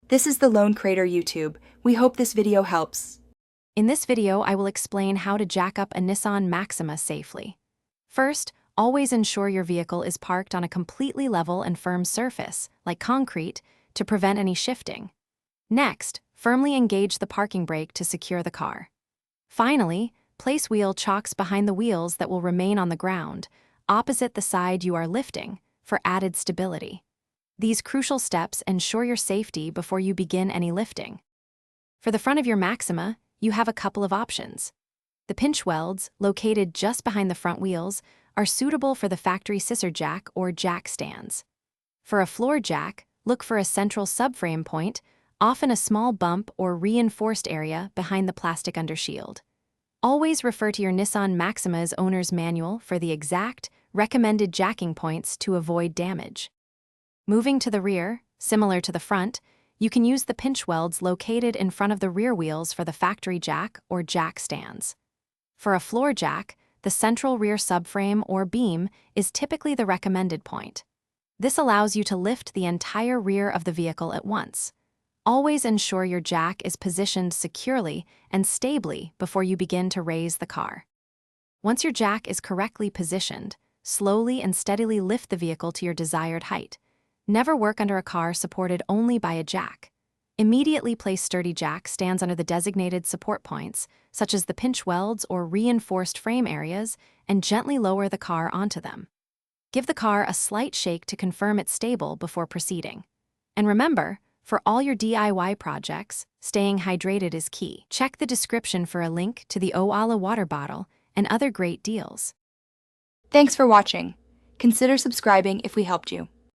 This is the Lone Crater YouTube. We hope this video helps. In this video, I will explain how to jack up a Nissan Maxima safely. First, always ensure your vehicle is parked on a completely level and firm surface, like concrete, to prevent any shifting. Next, firmly engage the parking brake to secure the car. Finally, place wheel chocks behind the wheels that will remain on the ground, opposite the side you are lifting, for added stability. These crucial steps ensure your safety before you begin any lifting. For the front of your Maxima, you have a couple of options. The pinch welds, located just behind the front wheels, are suitable for the factory scissor jack or jack stands. For a floor jack, look for a central subframe point, often a small bump or reinforced area behind the plastic undershield. Always refer to your Nissan Maxima's owner's manual for the exact, recommended jacking points to avoid damage. Moving to the rear, similar to the front, you can use the pinch welds located in front of the rear wheels for the factory jack or jack stands. For a floor jack, the central rear subframe or beam is typically the recommended point. This allows you to lift the entire rear of the vehicle at once. Always ensure your jack is positioned securely and stably before you begin to raise the car. Once your jack is correctly positioned, slowly and steadily lift the vehicle to your desired height. Never work under a car supported only by a jack. Immediately place sturdy jack stands under the designated support points, such as the pinch welds or reinforced frame areas, and gently lower the car onto them. Give the car a slight shake to confirm it's stable before proceeding. And remember, for all your DIY projects, staying hydrated is key. Check the description for a link to the Oala water bottle and other great deals. Thanks for watching. Consider subscribing if we helped you.